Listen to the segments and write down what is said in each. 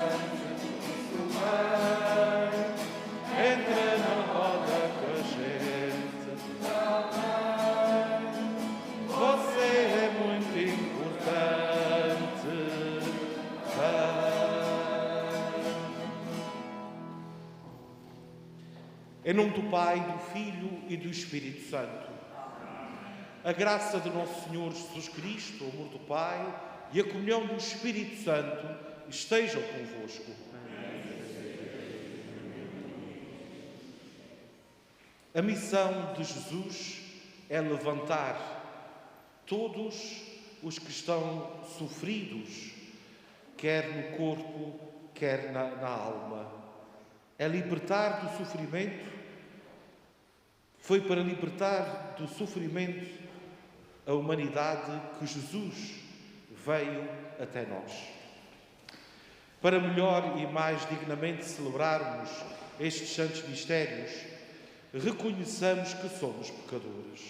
antes do bem, entra na roda com a gente também. Você é muito importante. Em nome do Pai, do Filho e do Espírito Santo. A graça de nosso Senhor Jesus Cristo, o amor do Pai e a comunhão do Espírito Santo estejam convosco. A missão de Jesus é levantar todos os que estão sofridos, quer no corpo, quer na alma. É libertar do sofrimento. Foi para libertar do sofrimento a humanidade que Jesus veio até nós. Para melhor e mais dignamente celebrarmos estes santos mistérios, reconheçamos que somos pecadores.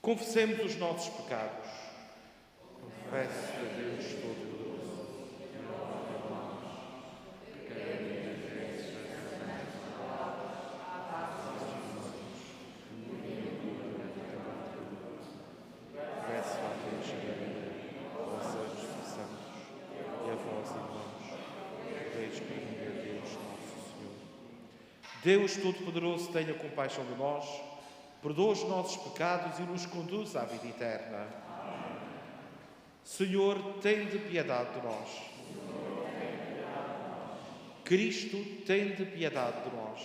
Confessemos os nossos pecados. Confesso a Deus Todo-Poderoso. Peço à Virgem Maria, aos anjos e santos, e a vós, irmãos, peço por mim a Deus Nosso Senhor. Deus Todo-Poderoso, tenha compaixão de nós, perdoa os nossos pecados e nos conduz à vida eterna. Senhor, tende piedade de nós. Cristo, tende piedade de nós.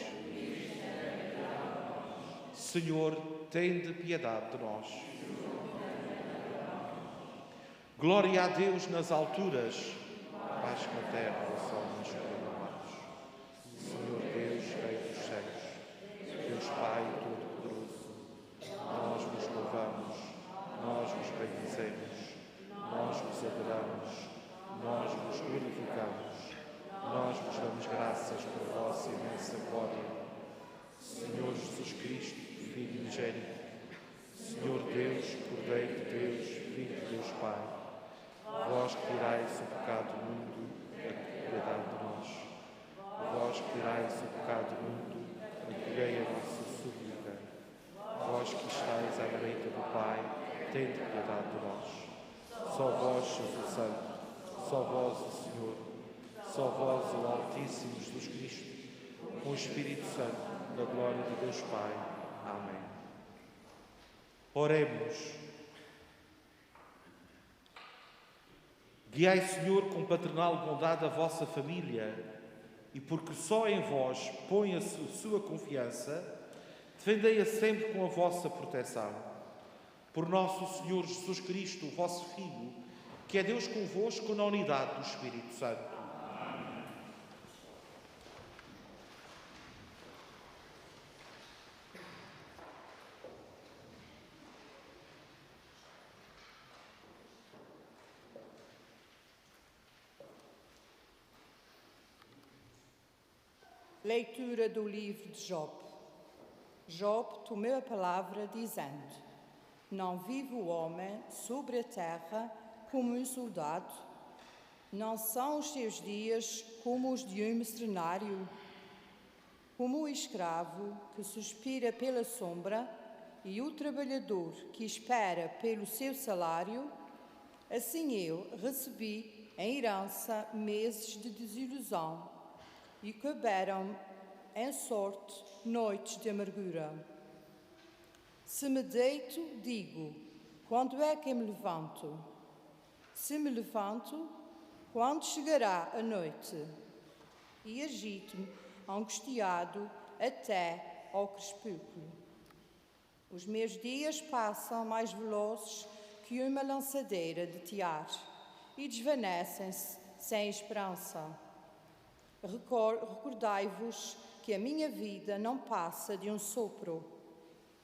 Senhor, tende piedade de nós. Glória a Deus nas alturas, paz na terra, o sol nos amados. Senhor Deus, Rei dos céus, Deus Pai Todo-Poderoso, nós vos louvamos, nós vos bendizemos, nós vos adoramos, nós vos glorificamos, nós vos damos graças por vossa imensa glória. Senhor Jesus Cristo, Filho unigênito, Senhor Deus, Cordeiro de Deus, Filho de Deus Pai, vós que tirais o pecado do mundo, piedade de nós. Vós que tirais o pecado do mundo, acolhei a nossa súplica. Vós que estáis à direita do Pai, tende piedade de nós. Só vós, Jesus Santo, só vós, o Senhor, só vós, o Altíssimo Jesus Cristo, com o Espírito Santo, da glória de Deus Pai. Amém. Oremos. Guiai, Senhor, com paternal bondade a vossa família, e porque só em vós põe a sua confiança, defendei-a sempre com a vossa proteção. Por nosso Senhor Jesus Cristo, o vosso Filho, que é Deus convosco na unidade do Espírito Santo. Leitura do livro de Job. Job tomou a palavra dizendo: Não vive o homem sobre a terra como um soldado? Não são os seus dias como os de um mercenário? Como o escravo que suspira pela sombra e o trabalhador que espera pelo seu salário, assim eu recebi em herança meses de desilusão e couberam em sorte noites de amargura. Se me deito, digo, quando é que me levanto? Se me levanto, quando chegará a noite? E agito-me, angustiado, até ao crepúsculo. Os meus dias passam mais velozes que uma lançadeira de tear e desvanecem-se sem esperança. Recordai-vos que a minha vida não passa de um sopro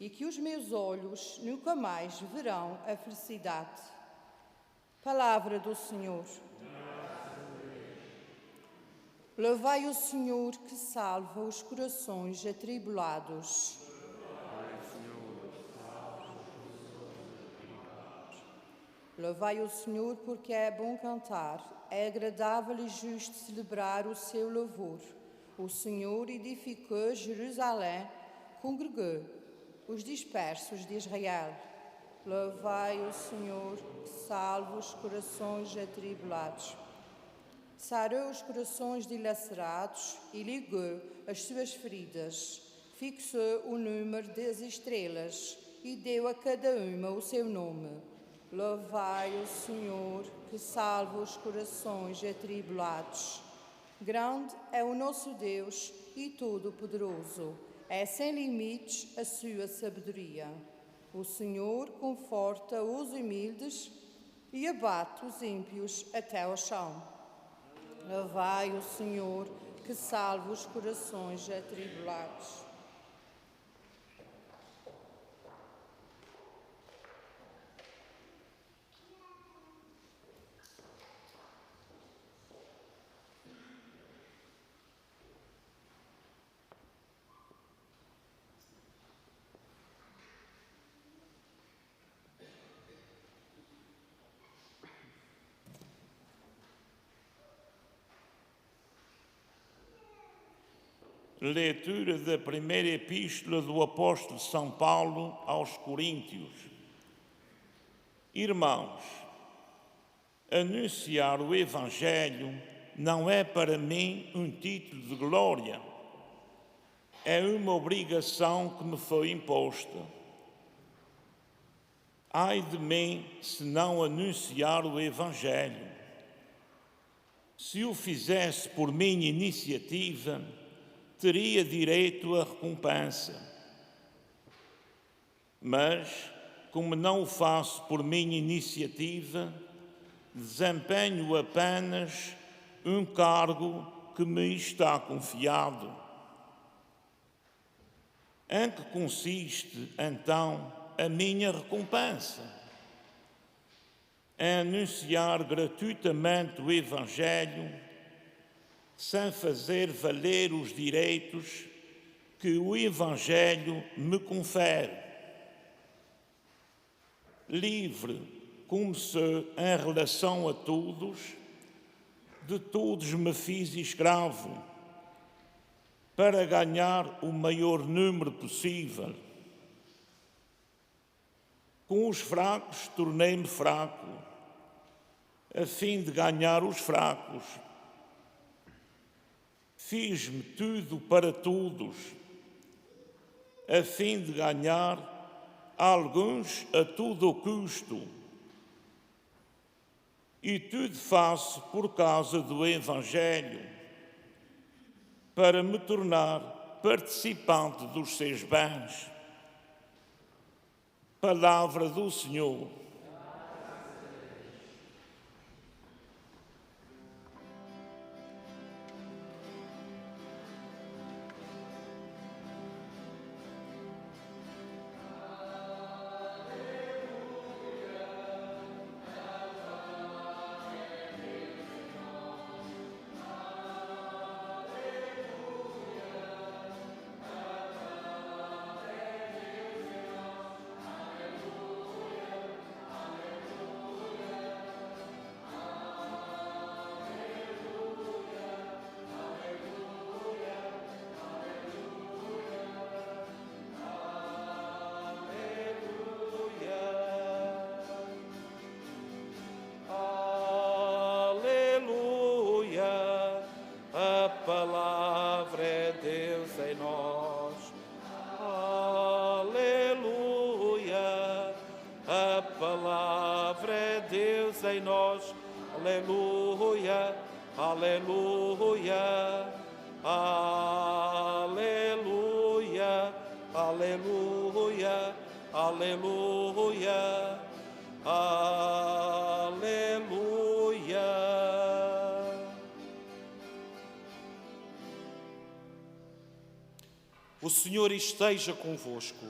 e que os meus olhos nunca mais verão a felicidade. Palavra do Senhor. Louvai o Senhor que salva os corações Louvai o Senhor, porque é bom cantar, é agradável e justo celebrar o seu louvor. O Senhor edificou Jerusalém, congregou os dispersos de Israel. Louvai o Senhor, que salva os corações atribulados. Sarou os corações dilacerados e ligou as suas feridas. Fixou o número das estrelas e deu a cada uma o seu nome. Louvai o Senhor, que salva os corações atribulados. Grande é o nosso Deus e todo-poderoso. É sem limites a sua sabedoria. O Senhor conforta os humildes e abate os ímpios até ao chão. Louvai o Senhor, que salva os corações atribulados. Leitura da primeira epístola do apóstolo São Paulo aos Coríntios. Irmãos, anunciar o Evangelho não é para mim um título de glória, é uma obrigação que me foi imposta. Ai de mim se não anunciar o Evangelho. Se o fizesse por minha iniciativa, teria direito à recompensa. Mas, como não o faço por minha iniciativa, desempenho apenas um cargo que me está confiado. Em que consiste, então, a minha recompensa? Em anunciar gratuitamente o Evangelho, sem fazer valer os direitos que o Evangelho me confere. Livre como sou em relação a todos, de todos me fiz escravo, para ganhar o maior número possível. Com os fracos tornei-me fraco, a fim de ganhar os fracos. Fiz-me tudo para todos, a fim de ganhar alguns a todo custo. E tudo faço por causa do Evangelho, para me tornar participante dos seus bens. Palavra do Senhor. Palavra é Deus em nós. Aleluia. A palavra é Deus em nós. Aleluia. Aleluia. Aleluia. Aleluia. Aleluia. Aleluia. O Senhor esteja convosco.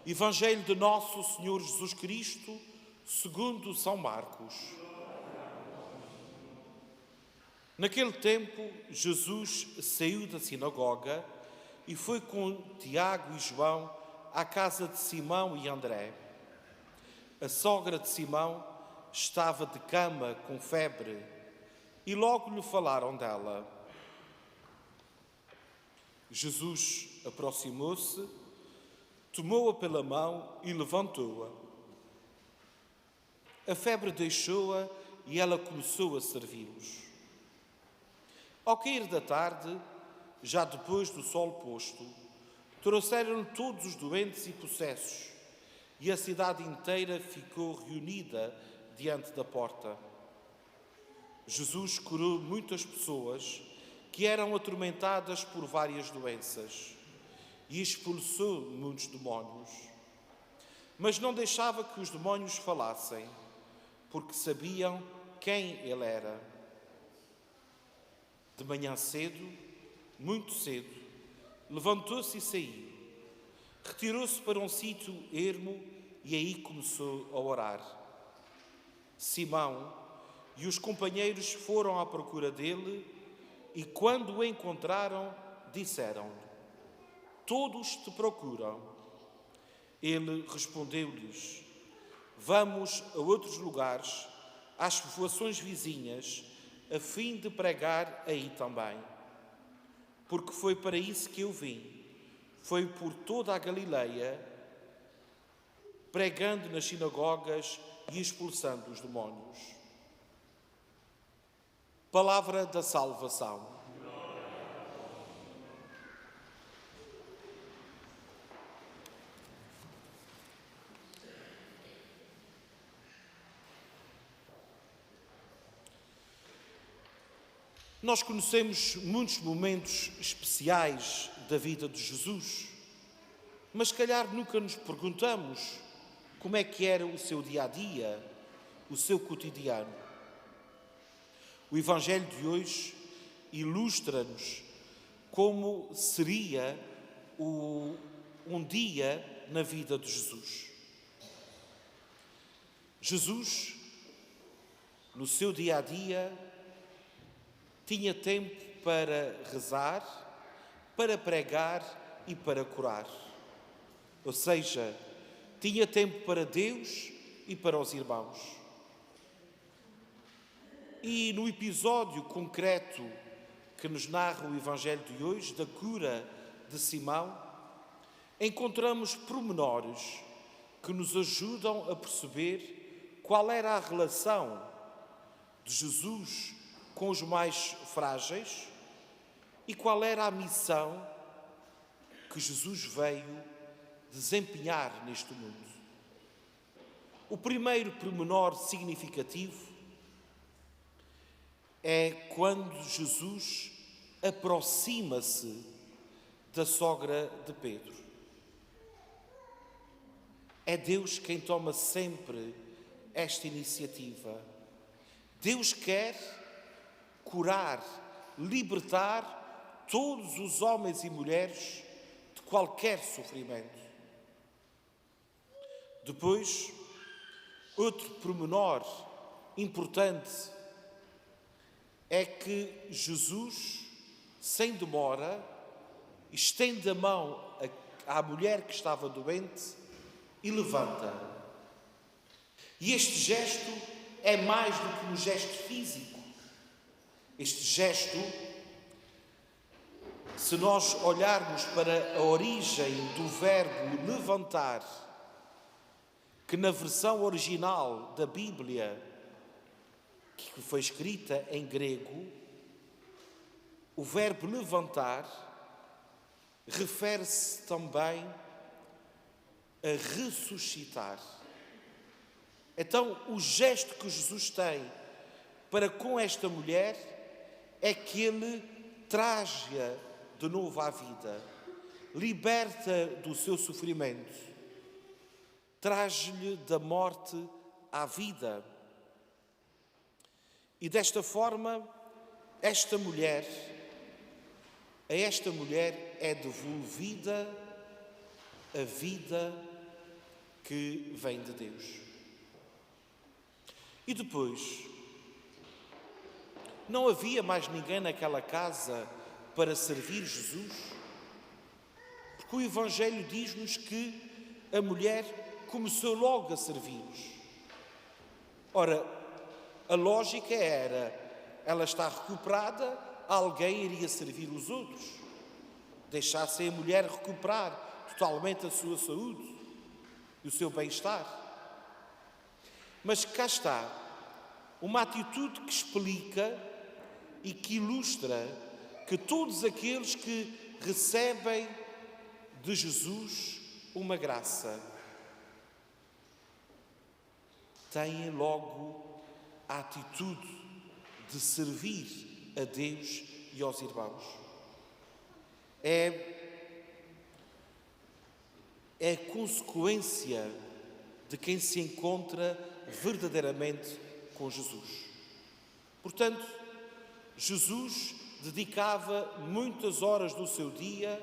Evangelho de nosso Senhor Jesus Cristo, segundo São Marcos. Naquele tempo, Jesus saiu da sinagoga e foi com Tiago e João à casa de Simão e André. A sogra de Simão estava de cama com febre e logo lhe falaram dela. Jesus aproximou-se, tomou-a pela mão e levantou-a. A febre deixou-a e ela começou a servi-los. Ao cair da tarde, já depois do sol posto, trouxeram-lhe todos os doentes e possessos, e a cidade inteira ficou reunida diante da porta. Jesus curou muitas pessoas que eram atormentadas por várias doenças e expulsou muitos demónios. Mas não deixava que os demónios falassem, porque sabiam quem ele era. De manhã cedo, muito cedo, levantou-se e saiu. Retirou-se para um sítio ermo e aí começou a orar. Simão e os companheiros foram à procura dele e, quando o encontraram, disseram-lhe: todos te procuram. Ele respondeu-lhes: vamos a outros lugares, às povoações vizinhas, a fim de pregar aí também. Porque foi para isso que eu vim. Foi por toda a Galileia, pregando nas sinagogas e expulsando os demónios. Palavra da salvação. Nós conhecemos muitos momentos especiais da vida de Jesus, mas se calhar nunca nos perguntamos como é que era o seu dia-a-dia, o seu cotidiano. O Evangelho de hoje ilustra-nos como seria um dia na vida de Jesus. Jesus, no seu dia-a-dia, tinha tempo para rezar, para pregar e para curar. Ou seja, tinha tempo para Deus e para os irmãos. E no episódio concreto que nos narra o Evangelho de hoje, da cura de Simão, encontramos pormenores que nos ajudam a perceber qual era a relação de Jesus com os mais frágeis e qual era a missão que Jesus veio desempenhar neste mundo. O primeiro pormenor significativo é quando Jesus aproxima-se da sogra de Pedro. É Deus quem toma sempre esta iniciativa. Deus quer curar, libertar todos os homens e mulheres de qualquer sofrimento. Depois, outro pormenor importante é que Jesus, sem demora, estende a mão à mulher que estava doente e levanta. E este gesto é mais do que um gesto físico. Este gesto, se nós olharmos para a origem do verbo levantar, que na versão original da Bíblia, que foi escrita em grego, o verbo levantar refere-se também a ressuscitar. Então, o gesto que Jesus tem para com esta mulher é que ele traz-a de novo à vida, liberta do seu sofrimento, traz-lhe da morte à vida. E desta forma, a esta mulher é devolvida a vida que vem de Deus. E depois, não havia mais ninguém naquela casa para servir Jesus? Porque o Evangelho diz-nos que a mulher começou logo a servi-los. Ora, a lógica era, ela está recuperada, alguém iria servir os outros. Deixasse a mulher recuperar totalmente a sua saúde e o seu bem-estar. Mas cá está, uma atitude que explica e que ilustra que todos aqueles que recebem de Jesus uma graça têm logo a atitude de servir a Deus e aos irmãos. É a consequência de quem se encontra verdadeiramente com Jesus. Portanto, Jesus dedicava muitas horas do seu dia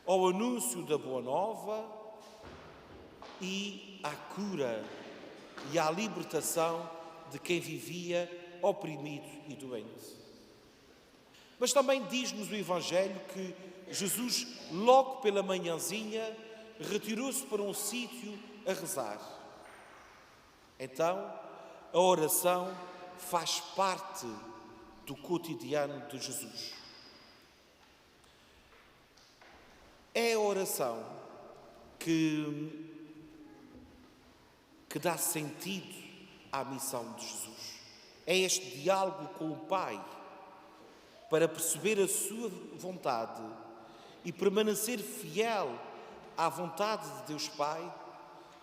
ao anúncio da Boa Nova e à cura e à libertação de quem vivia oprimido e doente. Mas também diz-nos o Evangelho que Jesus, logo pela manhãzinha, retirou-se para um sítio a rezar. Então, a oração faz parte do cotidiano de Jesus. É a oração que dá sentido à missão de Jesus. É este diálogo com o Pai para perceber a sua vontade e permanecer fiel à vontade de Deus Pai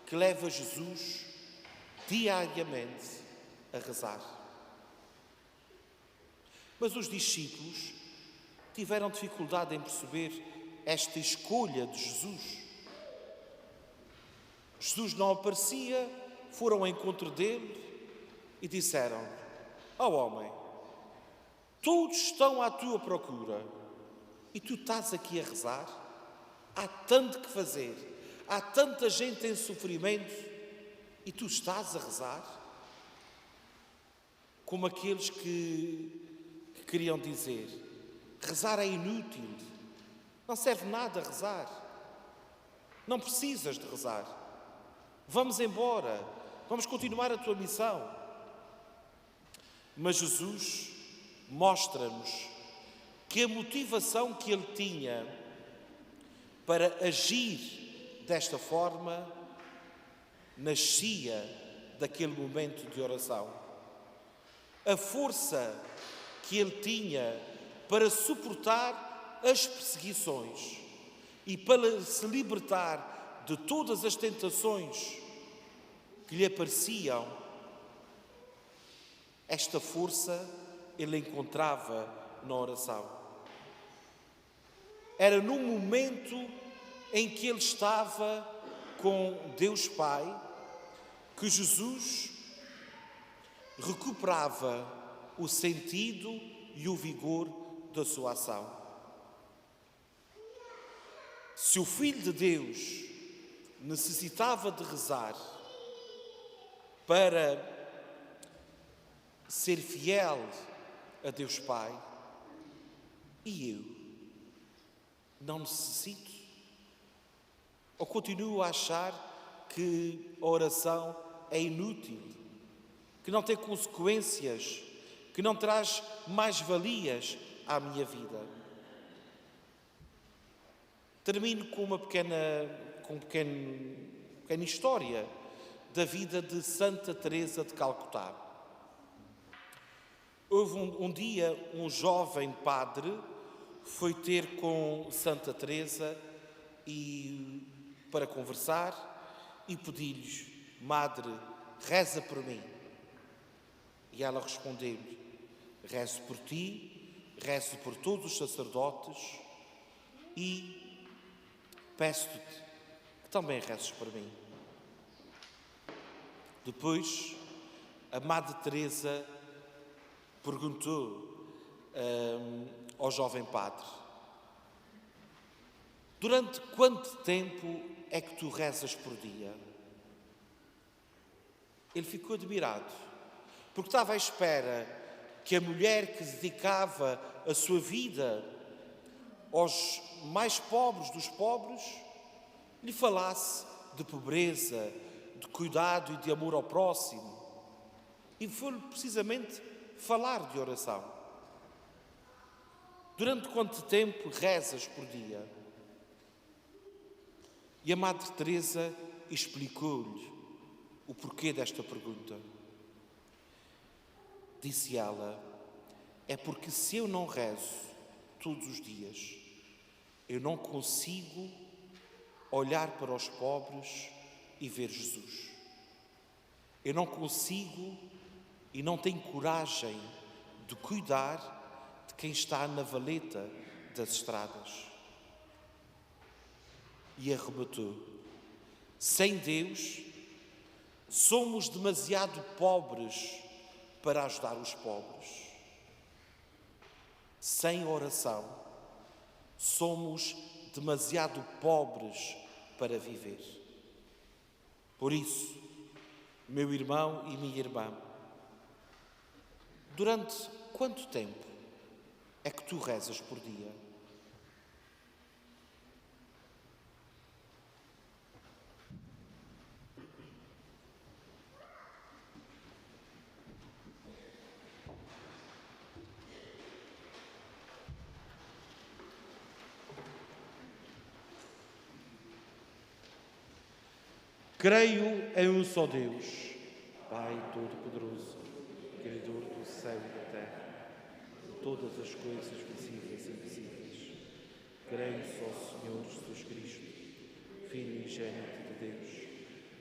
que leva Jesus diariamente a rezar. Mas os discípulos tiveram dificuldade em perceber esta escolha de Jesus. Jesus não aparecia, foram ao encontro dele e disseram: ó homem, todos estão à tua procura e tu estás aqui a rezar? Há tanto que fazer, há tanta gente em sofrimento e tu estás a rezar? Como aqueles que queriam dizer: rezar é inútil, não serve nada rezar, não precisas de rezar, vamos embora, vamos continuar a tua missão. Mas Jesus mostra-nos que a motivação que ele tinha para agir desta forma nascia daquele momento de oração. A força que ele tinha para suportar as perseguições e para se libertar de todas as tentações que lhe apareciam, esta força ele encontrava na oração. Era num momento em que ele estava com Deus Pai que Jesus recuperava o sentido e o vigor da sua ação. Se o Filho de Deus necessitava de rezar para ser fiel a Deus Pai, e eu não necessito? Ou continuo a achar que a oração é inútil, que não tem consequências, que não traz mais-valias à minha vida? Termino com uma pequena história da vida de Santa Teresa de Calcutá. Houve um dia um jovem padre foi ter com Santa Teresa para conversar e pediu-lhe: Madre, reza por mim. E ela respondeu-lhe: rezo por ti, rezo por todos os sacerdotes e peço-te que também rezes por mim. Depois, a Madre Teresa perguntou ao jovem padre: durante quanto tempo é que tu rezas por dia? Ele ficou admirado, porque estava à espera que a mulher que dedicava a sua vida aos mais pobres dos pobres lhe falasse de pobreza, de cuidado e de amor ao próximo. E vou-lhe precisamente falar de oração. Durante quanto tempo rezas por dia? E a Madre Teresa explicou-lhe o porquê desta pergunta. Disse ela: é porque se eu não rezo todos os dias, eu não consigo olhar para os pobres e ver Jesus. Eu não consigo e não tenho coragem de cuidar de quem está na valeta das estradas. E arrebatou: sem Deus, somos demasiado pobres para ajudar os pobres. Sem oração, somos demasiado pobres para viver. Por isso, meu irmão e minha irmã, durante quanto tempo é que tu rezas por dia? Creio em um só Deus, Pai Todo-Poderoso, Criador do céu e da terra, de todas as coisas visíveis e invisíveis. Creio só Senhor Jesus Cristo, Filho ingênito de Deus,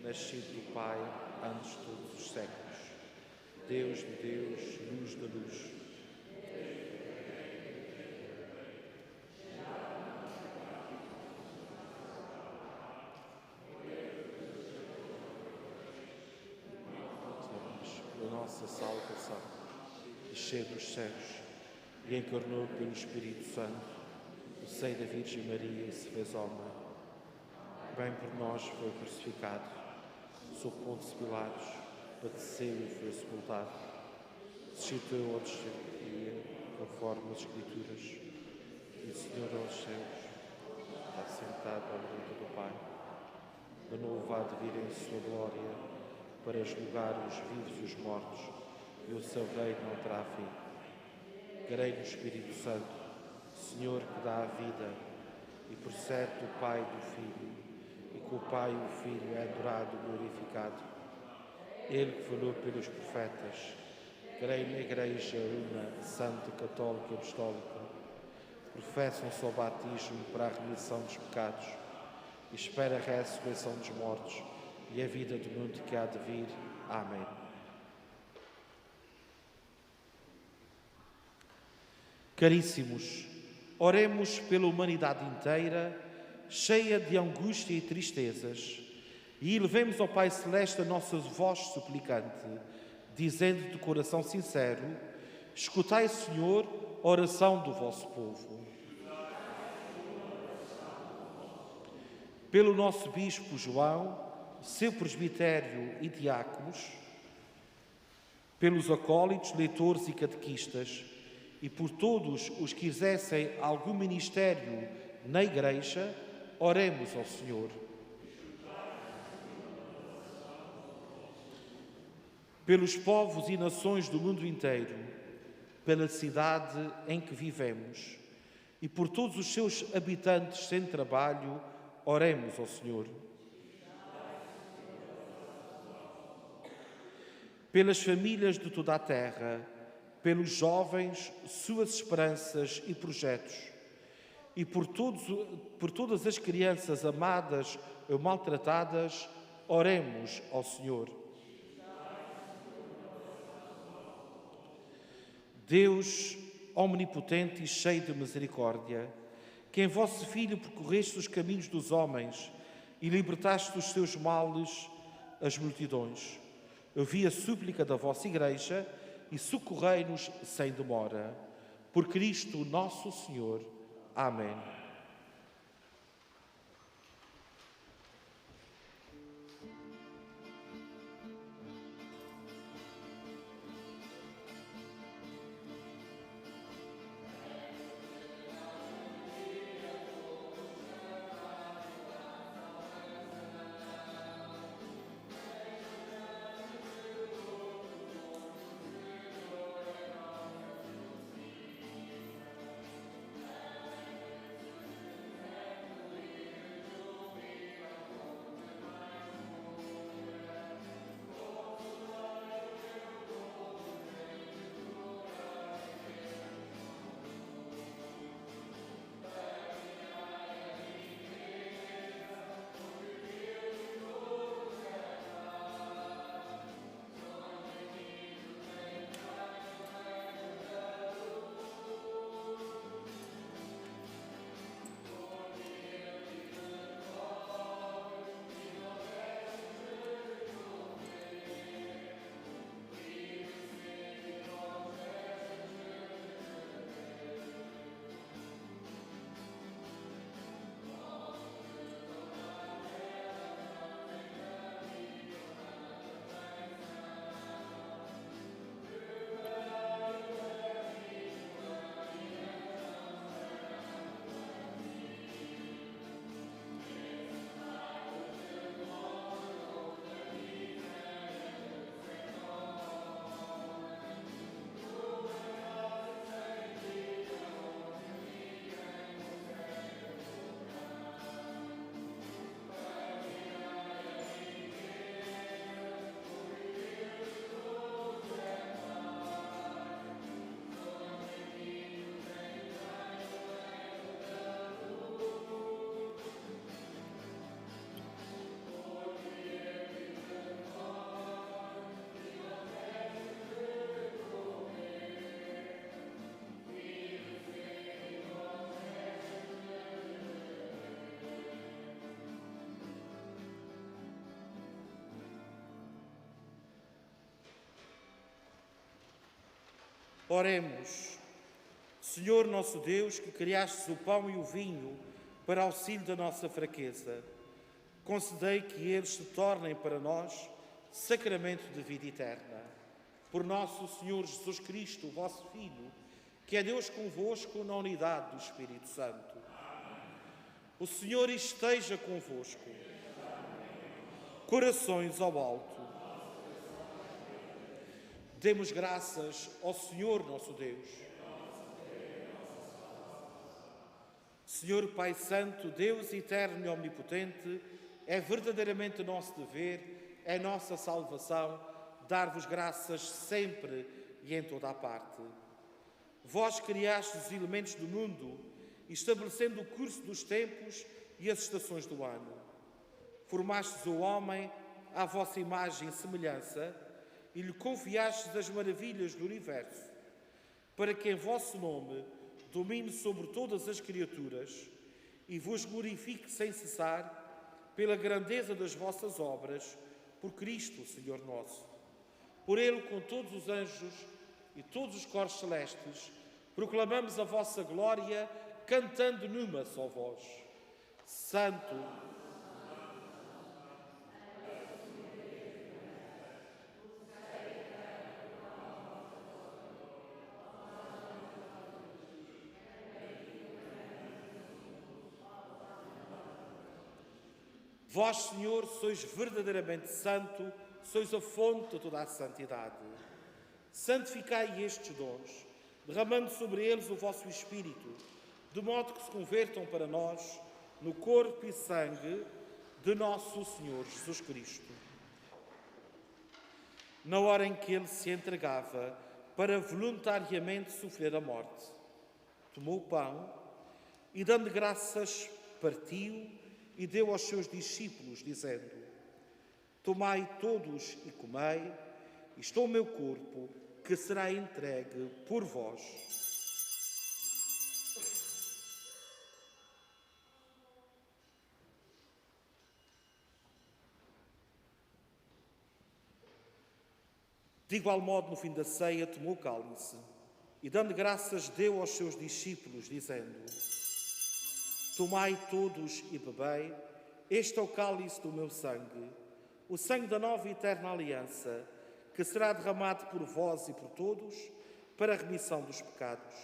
nascido do Pai antes de todos os séculos. Deus de Deus, luz da luz. Nossa salvação, desceu dos céus e encarnou pelo Espírito Santo o seio da Virgem Maria e se fez homem. Bem por nós foi crucificado, sob Pôncio Pilatos, padeceu e foi sepultado. Ressuscitou ao terceiro dia, conforme as Escrituras, e o Senhor aos céus, está sentado à direita do Pai. De novo há de vir em sua glória, para julgar os vivos e os mortos, e o seu reino não terá fim. Creio no Espírito Santo, Senhor que dá a vida, e procede do Pai e do Filho, e com o Pai e o Filho é adorado e glorificado. Ele que falou pelos profetas. Creio na Igreja una, santa, católica e apostólica. Professam-se ao batismo para a remissão dos pecados, e espera a ressurreição dos mortos e a vida do mundo que há de vir. Amém. Caríssimos, oremos pela humanidade inteira, cheia de angústia e tristezas, e elevemos ao Pai Celeste a nossa voz suplicante, dizendo de coração sincero: escutai, Senhor, a oração do vosso povo. Pelo nosso Bispo João, seu presbitério e diáconos, pelos acólitos, leitores e catequistas, e por todos os que exercem algum ministério na Igreja, oremos ao Senhor. Pelos povos e nações do mundo inteiro, pela cidade em que vivemos, e por todos os seus habitantes sem trabalho, oremos ao Senhor. Pelas famílias de toda a terra, pelos jovens, suas esperanças e projetos, e por todas as crianças amadas ou maltratadas, oremos ao Senhor. Deus omnipotente e cheio de misericórdia, que em vosso Filho percorreste os caminhos dos homens e libertaste dos seus males as multidões, ouvi a súplica da vossa Igreja e socorrei-nos sem demora. Por Cristo nosso Senhor. Amém. Oremos. Senhor nosso Deus, que criastes o pão e o vinho para auxílio da nossa fraqueza, concedei que eles se tornem para nós sacramento de vida eterna. Por nosso Senhor Jesus Cristo, vosso Filho, que é Deus convosco na unidade do Espírito Santo. O Senhor esteja convosco. Corações ao alto. Demos graças ao Senhor nosso Deus. Senhor Pai Santo, Deus eterno e omnipotente, é verdadeiramente nosso dever, é nossa salvação, dar-vos graças sempre e em toda a parte. Vós criastes os elementos do mundo, estabelecendo o curso dos tempos e as estações do ano. Formastes o homem à vossa imagem e semelhança e lhe confiastes as maravilhas do universo, para que em vosso nome domine sobre todas as criaturas e vos glorifique sem cessar pela grandeza das vossas obras, por Cristo, Senhor nosso. Por Ele, com todos os anjos e todos os coros celestes, proclamamos a vossa glória, cantando numa só voz. Santo, vós, Senhor, sois verdadeiramente santo, sois a fonte de toda a santidade. Santificai estes dons, derramando sobre eles o vosso Espírito, de modo que se convertam para nós no corpo e sangue de nosso Senhor Jesus Cristo. Na hora em que Ele se entregava para voluntariamente sofrer a morte, tomou o pão e, dando graças, partiu e deu aos seus discípulos, dizendo: tomai todos e comei, isto é o meu corpo, que será entregue por vós. De igual modo, no fim da ceia, tomou o cálice e, dando graças, deu aos seus discípulos, dizendo: tomai todos e bebei, este é o cálice do meu sangue, o sangue da nova e eterna aliança, que será derramado por vós e por todos para a remissão dos pecados.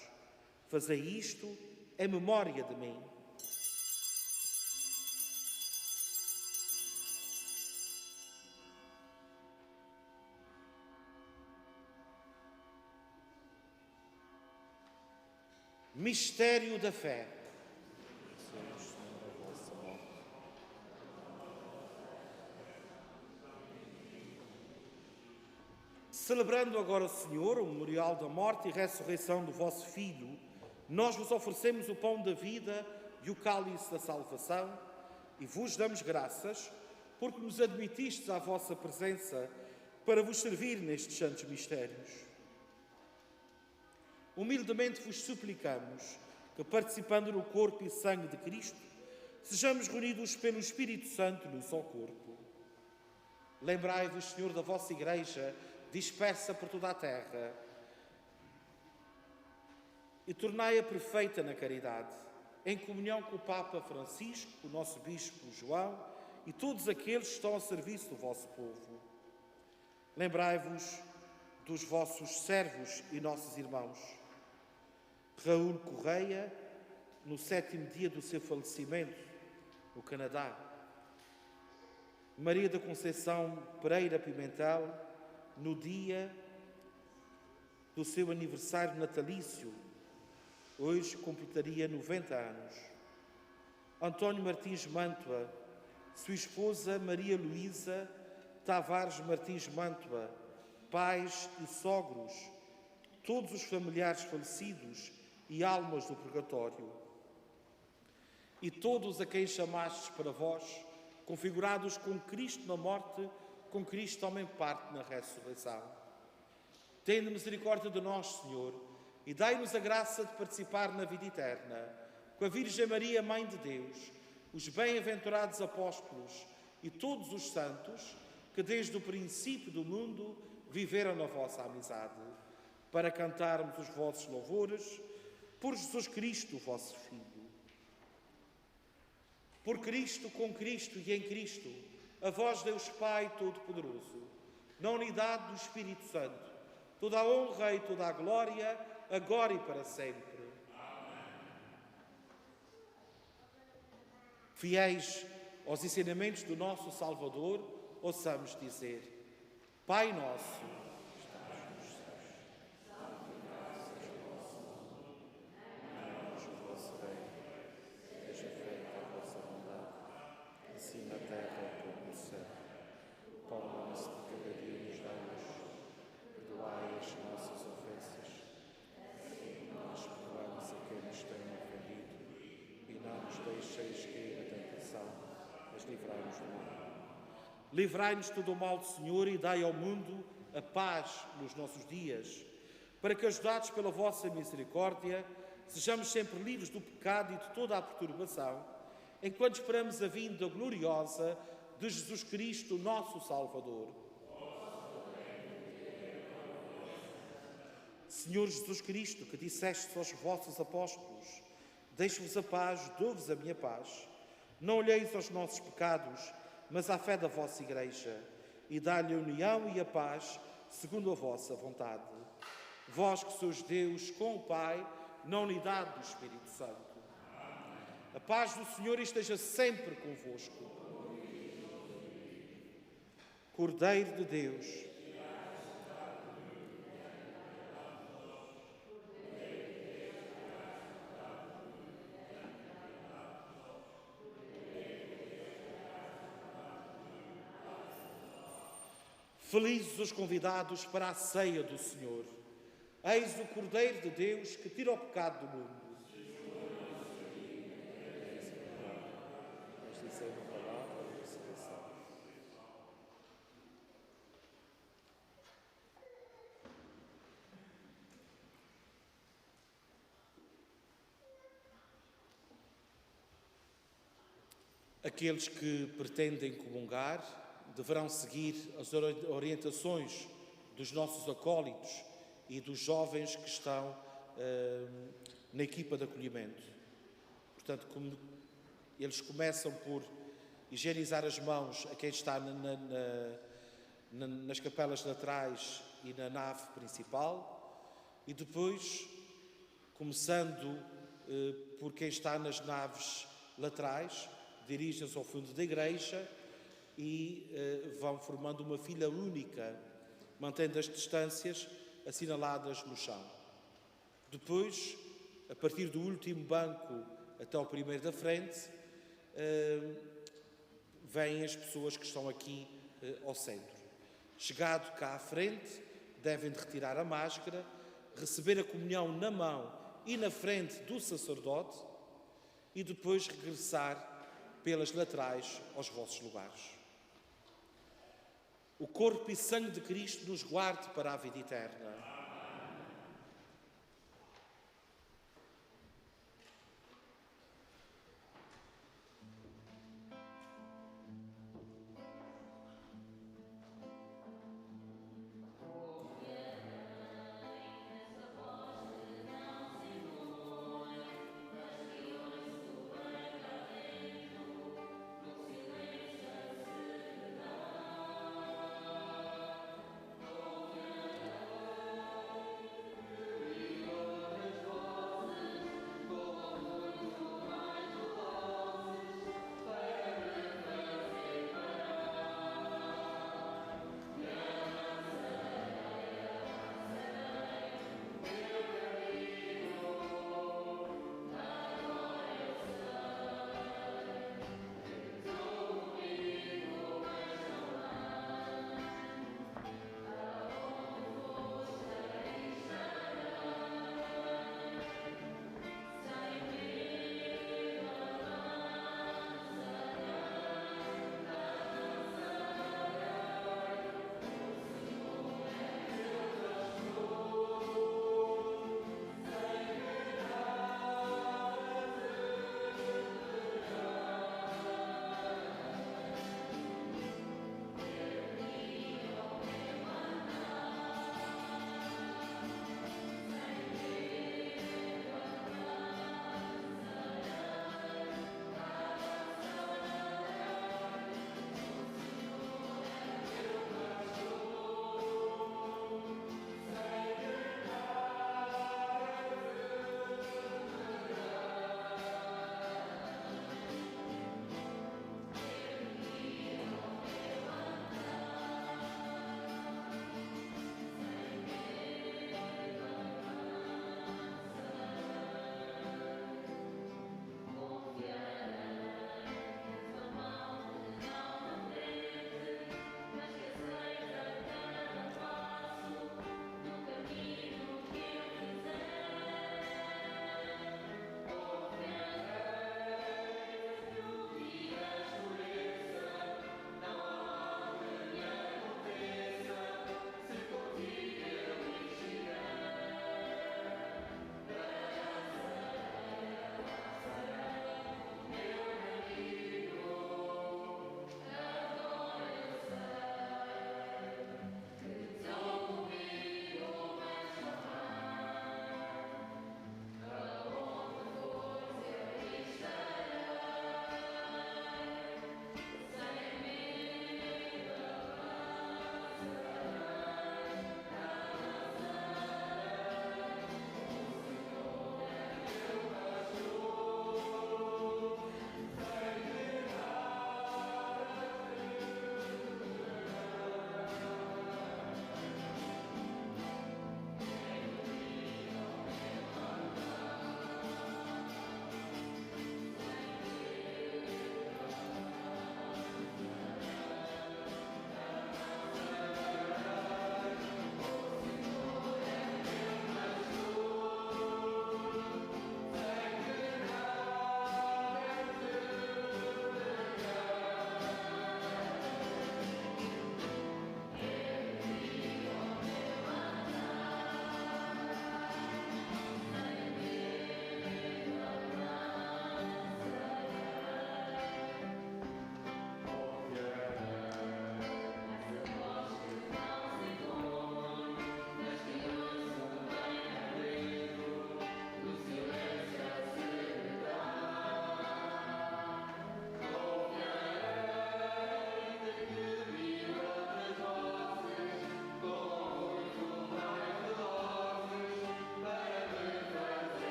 Fazei isto em memória de mim. Mistério da fé. Celebrando agora, Senhor, o memorial da morte e ressurreição do vosso Filho, nós vos oferecemos o pão da vida e o cálice da salvação e vos damos graças porque nos admitistes à vossa presença para vos servir nestes santos mistérios. Humildemente vos suplicamos que, participando no corpo e sangue de Cristo, sejamos reunidos pelo Espírito Santo no só corpo. Lembrai-vos, Senhor, da vossa Igreja, dispersa por toda a terra, e tornai-a perfeita na caridade, em comunhão com o Papa Francisco, o nosso Bispo João e todos aqueles que estão ao serviço do vosso povo. Lembrai-vos dos vossos servos e nossos irmãos. Raul Correia, no 7º dia do seu falecimento, no Canadá. Maria da Conceição Pereira Pimentel, no dia do seu aniversário natalício, hoje completaria 90 anos. António Martins Mantua, sua esposa Maria Luísa Tavares Martins Mantua, pais e sogros, todos os familiares falecidos e almas do purgatório, e todos a quem chamastes para vós, configurados com Cristo na morte, com Cristo também parte na ressurreição. Tende misericórdia de nós, Senhor, e dai-nos a graça de participar na vida eterna, com a Virgem Maria, Mãe de Deus, os bem-aventurados apóstolos e todos os santos que desde o princípio do mundo viveram na vossa amizade. para cantarmos os vossos louvores, por Jesus Cristo, vosso Filho. Por Cristo, com Cristo e em Cristo, a vós, Deus Pai Todo-Poderoso, na unidade do Espírito Santo, toda a honra e toda a glória, agora e para sempre. Fiéis aos ensinamentos do nosso Salvador, ouçamos dizer: Pai nosso, que estás nos céus, santificado seja o vosso nome, venha o vosso reino, seja feita a vossa vontade, assim na terra como no céu. O pão nosso de cada dia nos dai hoje, perdoai as nossas ofensas, assim como nós perdoamos a quem nos tem ofendido, e não nos deixeis cair na tentação, mas livrai-nos do mal. Livrai-nos de todo o mal do Senhor e dai ao mundo a paz nos nossos dias, para que, ajudados pela vossa misericórdia, sejamos sempre livres do pecado e de toda a perturbação, enquanto esperamos a vinda gloriosa de Jesus Cristo, nosso Salvador. Senhor Jesus Cristo, que disseste aos vossos apóstolos: deixo-vos a paz, dou-vos a minha paz. Não olheis aos nossos pecados, mas à fé da vossa Igreja, e dá-lhe a união e a paz, segundo a vossa vontade. Vós que sois Deus com o Pai, na unidade do Espírito Santo. A paz do Senhor esteja sempre convosco. Cordeiro de Deus, felizes os convidados para a ceia do Senhor. Eis o Cordeiro de Deus que tira o pecado do mundo. Vamos dizer uma palavra de salvação. Aqueles que pretendem comungar deverão seguir as orientações dos nossos acólitos e dos jovens que estão na equipa de acolhimento. Portanto, eles começam por higienizar as mãos a quem está nas capelas laterais e na nave principal, e depois, começando por quem está nas naves laterais, dirigem-se ao fundo da igreja e vão formando uma fila única, mantendo as distâncias assinaladas no chão. Depois, a partir do último banco até ao primeiro da frente, vêm as pessoas que estão aqui ao centro. Chegado cá à frente, devem de retirar a máscara, receber a comunhão na mão e na frente do sacerdote e depois regressar pelas laterais aos vossos lugares. O corpo e sangue de Cristo nos guarde para a vida eterna.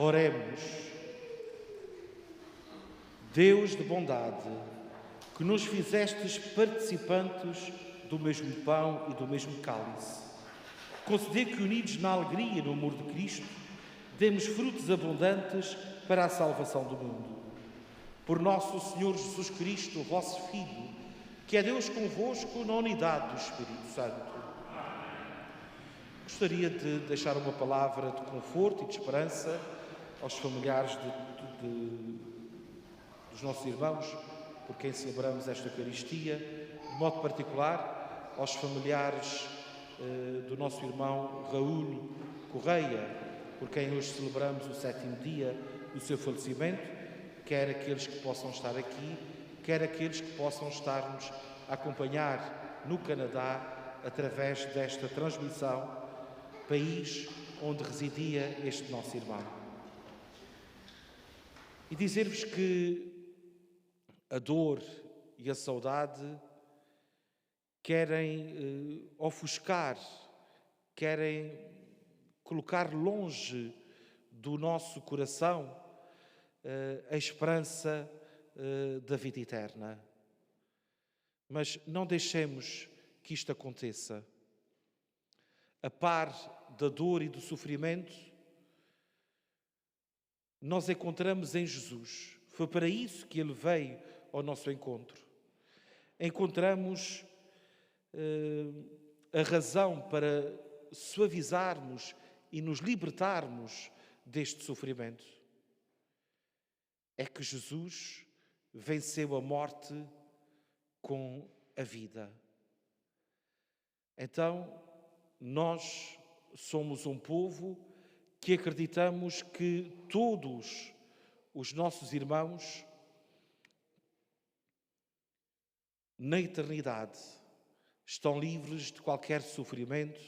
Oremos. Deus de bondade, que nos fizestes participantes do mesmo pão e do mesmo cálice, concedei que, unidos na alegria e no amor de Cristo, demos frutos abundantes para a salvação do mundo. Por nosso Senhor Jesus Cristo, vosso Filho, que é Deus convosco na unidade do Espírito Santo. Gostaria de deixar uma palavra de conforto e de esperança aos familiares dos nossos irmãos, por quem celebramos esta Eucaristia, de modo particular aos familiares do nosso irmão Raul Correia, por quem hoje celebramos o 7º dia do seu falecimento, quer aqueles que possam estar aqui, quer aqueles que possam estar-nos a acompanhar no Canadá através desta transmissão, país onde residia este nosso irmão. E dizer-vos que a dor e a saudade querem ofuscar, querem colocar longe do nosso coração a esperança da vida eterna. Mas não deixemos que isto aconteça. A par da dor e do sofrimento, nós encontramos em Jesus. Foi para isso que Ele veio ao nosso encontro. Encontramos a razão para suavizarmos e nos libertarmos deste sofrimento. É que Jesus venceu a morte com a vida. Então, nós somos um povo que acreditamos que todos os nossos irmãos na eternidade estão livres de qualquer sofrimento,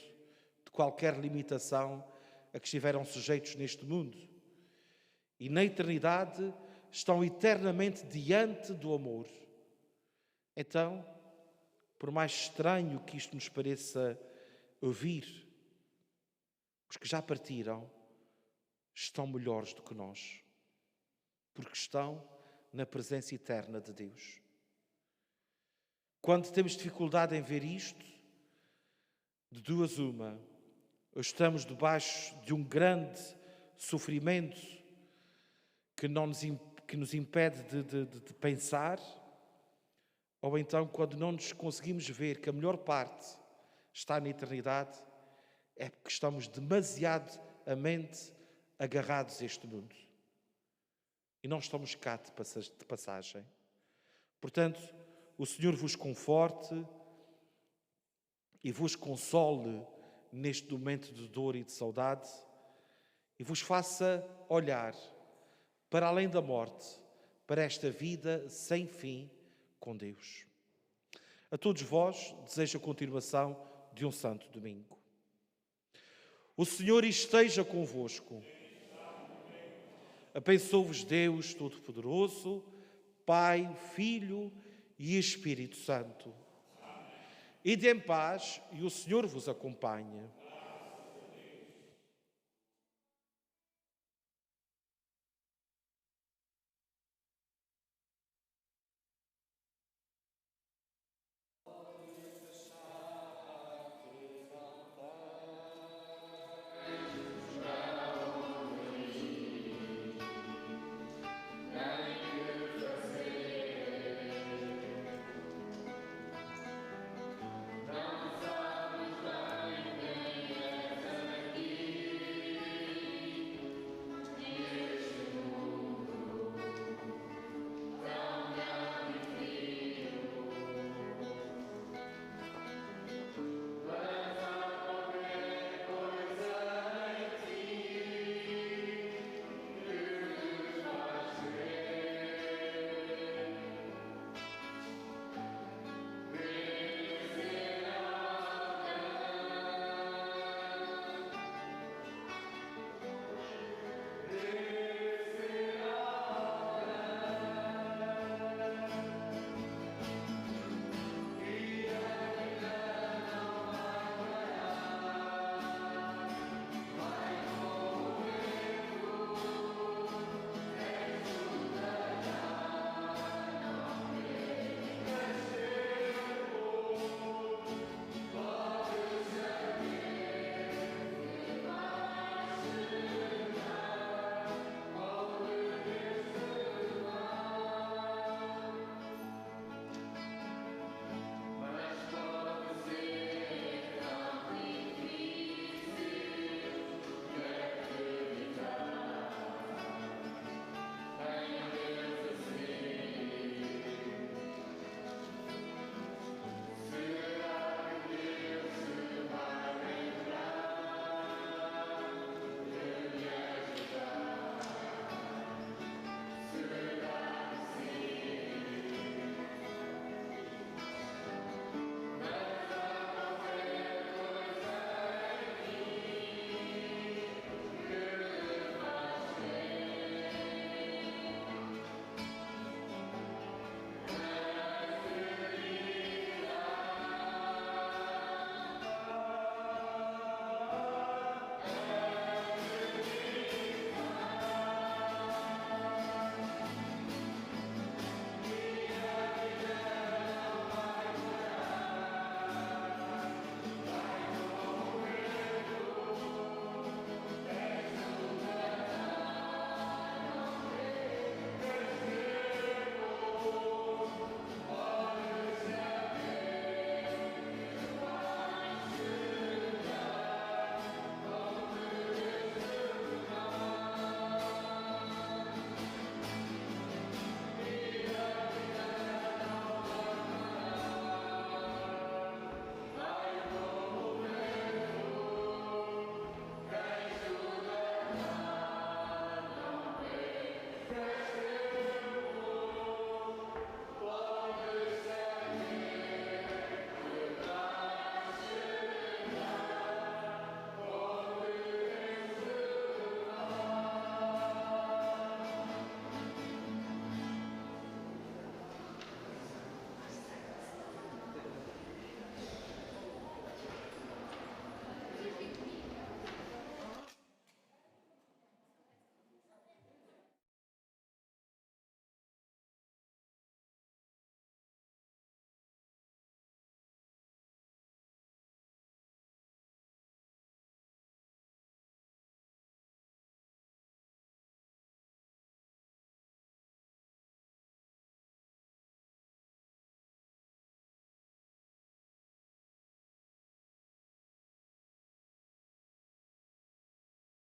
de qualquer limitação a que estiveram sujeitos neste mundo. E na eternidade estão eternamente diante do amor. Então, por mais estranho que isto nos pareça ouvir, os que já partiram estão melhores do que nós, porque estão na presença eterna de Deus. Quando temos dificuldade em ver isto, de duas uma, ou estamos debaixo de um grande sofrimento que nos impede de pensar, ou então quando não nos conseguimos ver que a melhor parte está na eternidade, é porque estamos demasiadamente agarrados a este mundo. E não estamos cá de passagem. Portanto, o Senhor vos conforte e vos console neste momento de dor e de saudade e vos faça olhar para além da morte, para esta vida sem fim com Deus. A todos vós desejo a continuação de um santo domingo. O Senhor esteja convosco. Abençoe-vos Deus Todo-Poderoso, Pai, Filho e Espírito Santo. Ide em paz e o Senhor vos acompanhe.